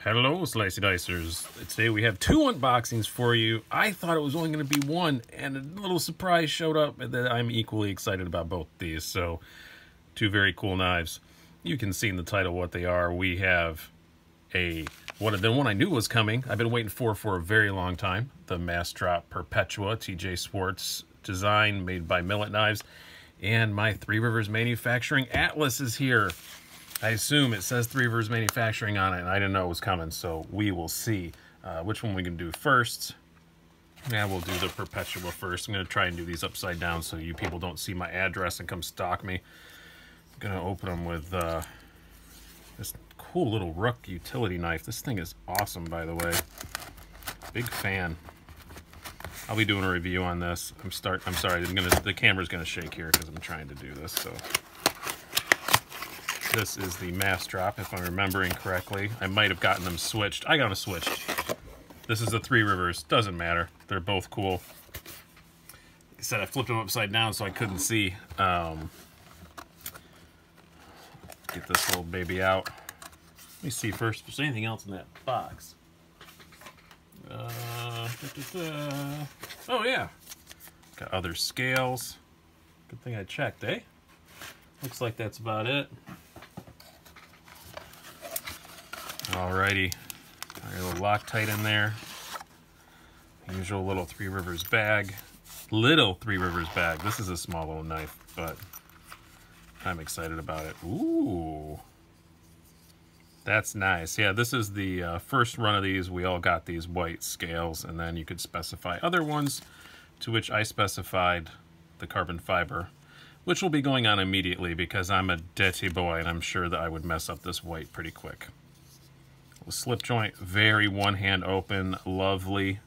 Hello, Slicey Dicers. Today we have two unboxings for you. I thought it was only going to be one, and a little surprise showed up that I'm equally excited about both these. So, two very cool knives. You can see in the title what they are. We have the one I knew was coming. I've been waiting for a very long time. The Massdrop Perpetua TJ Schwarz design made by Millet Knives. And my Three Rivers Manufacturing Atlas is here. I assume it says Three Rivers Manufacturing on it, and I didn't know it was coming, so we will see which one we can do first. Yeah, we'll do the Perpetua first. I'm going to try and do these upside down so you people don't see my address and come stalk me. I'm going to open them with this cool little Rook utility knife. This thing is awesome, by the way. Big fan. I'll be doing a review on this. I'm sorry, the camera's going to shake here because I'm trying to do this, so... This is the Massdrop, if I'm remembering correctly. I might have gotten them switched. I got them switched. This is the Three Rivers. Doesn't matter. They're both cool. Like I said, I flipped them upside down so I couldn't see. Get this little baby out. Let me see first if there's anything else in that box. Oh, yeah. Got other scales. Good thing I checked, eh? Looks like that's about it. Alrighty, got a little Loctite in there. Usual little Three Rivers bag. Little Three Rivers bag. This is a small little knife, but I'm excited about it. Ooh, that's nice. Yeah, this is the first run of these. We all got these white scales, and then you could specify other ones, to which I specified the carbon fiber, which will be going on immediately because I'm a dirty boy, and I'm sure that I would mess up this white pretty quick. Slip joint, very one hand open, lovely,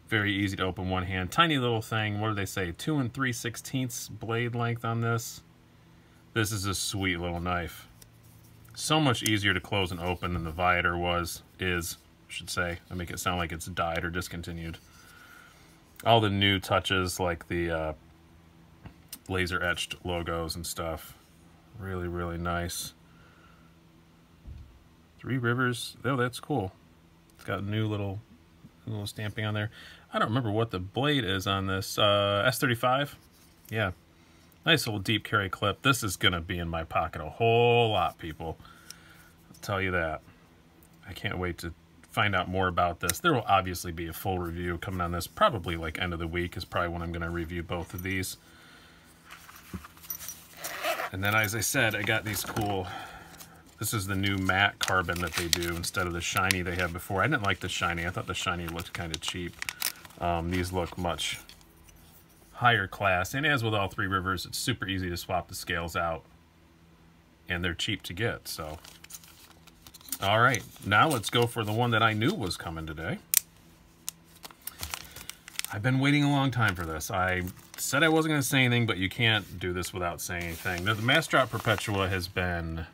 very easy to open one hand. Tiny little thing. What do they say? 2 3/16 blade length on this. This is a sweet little knife. So much easier to close and open than the Viator is, I should say. I make it sound like it's died or discontinued. All the new touches, like the laser etched logos and stuff. Really, really nice. Three Rivers. Oh, that's cool. It's got a new little stamping on there. I don't remember what the blade is on this. S35? Yeah. Nice little deep carry clip. This is going to be in my pocket a whole lot, people. I'll tell you that. I can't wait to find out more about this. There will obviously be a full review coming on this. Probably like end of the week is probably when I'm going to review both of these. And then, as I said, I got these cool... This is the new matte carbon that they do instead of the shiny they had before. I didn't like the shiny. I thought the shiny looked kind of cheap. These look much higher class. And as with all Three Rivers, it's super easy to swap the scales out. And they're cheap to get, so. All right, now let's go for the one that I knew was coming today. I've been waiting a long time for this. I said I wasn't going to say anything, but you can't do this without saying anything. Now, the Massdrop Perpetua has been...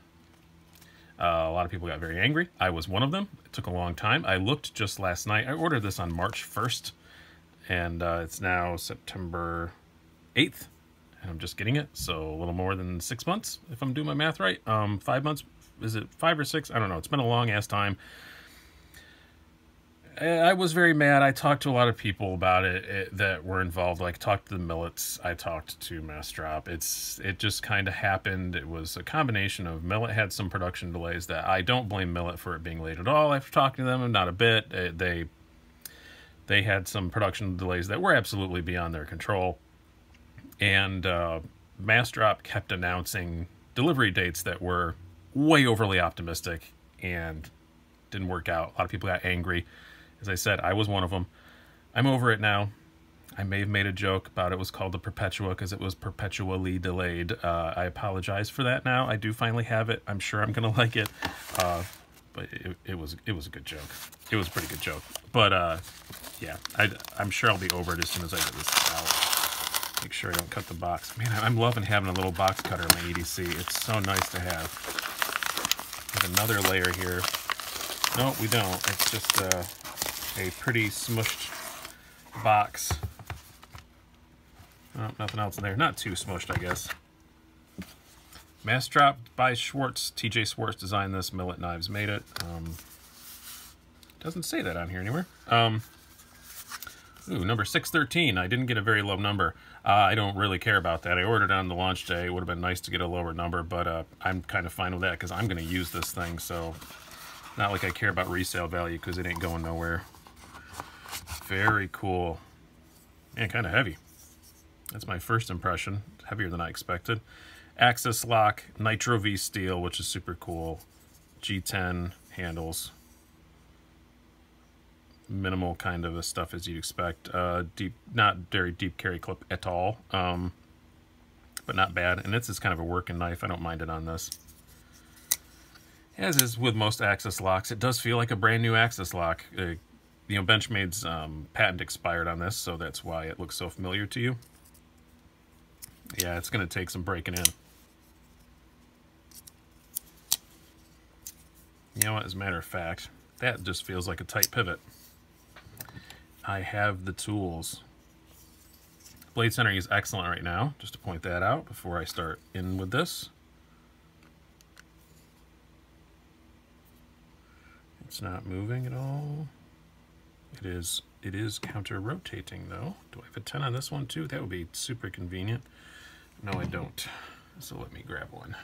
a lot of people got very angry. I was one of them. It took a long time. I looked just last night. I ordered this on March 1st, and it's now September 8th, and I'm just getting it, so a little more than 6 months, if I'm doing my math right. 5 months, is it 5 or 6? I don't know. It's been a long-ass time. I was very mad. I talked to a lot of people about it that were involved. Like, talked to the Millets. I talked to Massdrop. It just kind of happened. It was a combination of Millet had some production delays that I don't blame Millet for it being late at all. After talking to them, not a bit. They had some production delays that were absolutely beyond their control. And Massdrop kept announcing delivery dates that were way overly optimistic and didn't work out. A lot of people got angry. As I said, I was one of them. I'm over it now. I may have made a joke about it was called the Perpetua because it was perpetually delayed. I apologize for that now. I do finally have it. I'm sure I'm going to like it. But it was a good joke. It was a pretty good joke. But, yeah, I'm sure I'll be over it as soon as I get this out. Make sure I don't cut the box. Man, I'm loving having a little box cutter in my EDC. It's so nice to have. Have another layer here. No, we don't. It's just... a pretty smushed box. Oh, nothing else in there. Not too smushed, I guess. Massdrop by Schwarz. TJ Schwarz designed this. Millet Knives made it. Doesn't say that on here anywhere. Ooh, number 613. I didn't get a very low number. I don't really care about that. I ordered it on the launch day. It would have been nice to get a lower number, but I'm kind of fine with that because I'm going to use this thing. So not like I care about resale value because it ain't going nowhere. Very cool. And kind of heavy. That's my first impression. Heavier than I expected. Axis lock, Nitro V steel, which is super cool. G10 handles. Minimal kind of stuff as you'd expect. Deep, not very deep carry clip at all, but not bad. And this is kind of a working knife. I don't mind it on this. As is with most Axis locks, it does feel like a brand new Axis lock. You know, Benchmade's patent expired on this, so that's why it looks so familiar to you. Yeah, it's going to take some breaking in. You know what, as a matter of fact, that just feels like a tight pivot. I have the tools. Blade centering is excellent right now, just to point that out before I start in with this. It's not moving at all. It is counter-rotating though. Do I have a 10 on this one too? That would be super convenient. No, I don't. So let me grab one.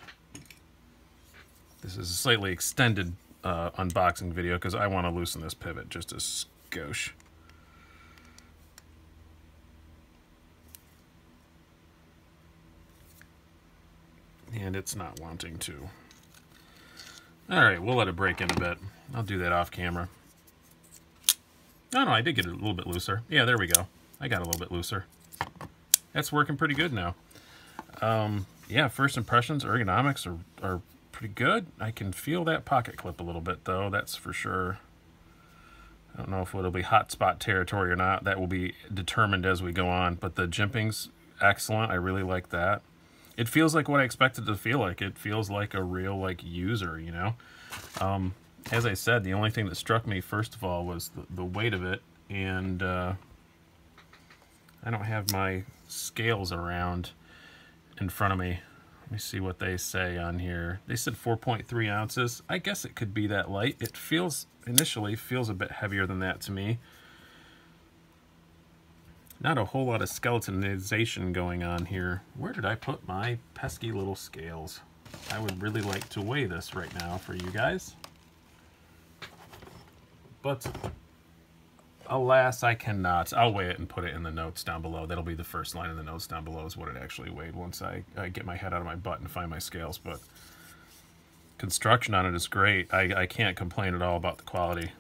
This is a slightly extended unboxing video because I want to loosen this pivot just a skosh. And it's not wanting to. Alright, we'll let it break in a bit. I'll do that off camera. Oh, no, I did get it a little bit looser. Yeah, there we go. I got a little bit looser. That's working pretty good now. Yeah, first impressions, ergonomics are pretty good. I can feel that pocket clip a little bit, though. That's for sure. I don't know if it'll be hotspot territory or not. That will be determined as we go on. But the jimping's excellent. I really like that. It feels like what I expected to feel like. It feels like a real user, you know. As I said, the only thing that struck me first of all was the weight of it, and I don't have my scales around in front of me. Let me see what they say on here. They said 4.3 ounces. I guess it could be that light. It initially feels a bit heavier than that to me. Not a whole lot of skeletonization going on here. Where did I put my pesky little scales? I would really like to weigh this right now for you guys. But alas, I cannot. I'll weigh it and put it in the notes down below. That'll be the first line in the notes down below is what it actually weighed once I get my head out of my butt and find my scales. But construction on it is great. I can't complain at all about the quality.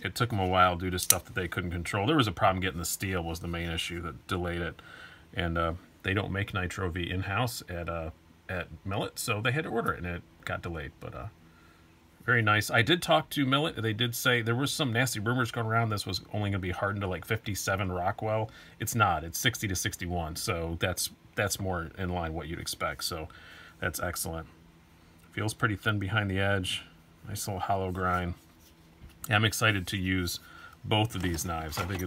It took them a while due to stuff that they couldn't control. There was a problem getting the steel was the main issue that delayed it. And they don't make Nitro V in-house at Millet, so they had to order it, and it got delayed. But very nice. I did talk to Millet. They did say there was some nasty rumors going around this was only going to be hardened to like 57 Rockwell. It's not. It's 60 to 61, so that's more in line what you'd expect. So that's excellent. Feels pretty thin behind the edge. Nice little hollow grind. I'm excited to use both of these knives. I think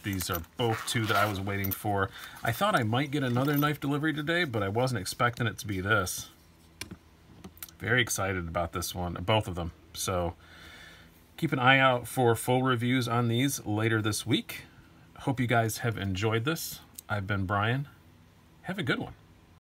these are both two that I was waiting for. I thought I might get another knife delivery today, but I wasn't expecting it to be this. Very excited about this one, both of them. So keep an eye out for full reviews on these later this week. Hope you guys have enjoyed this. I've been Brian. Have a good one.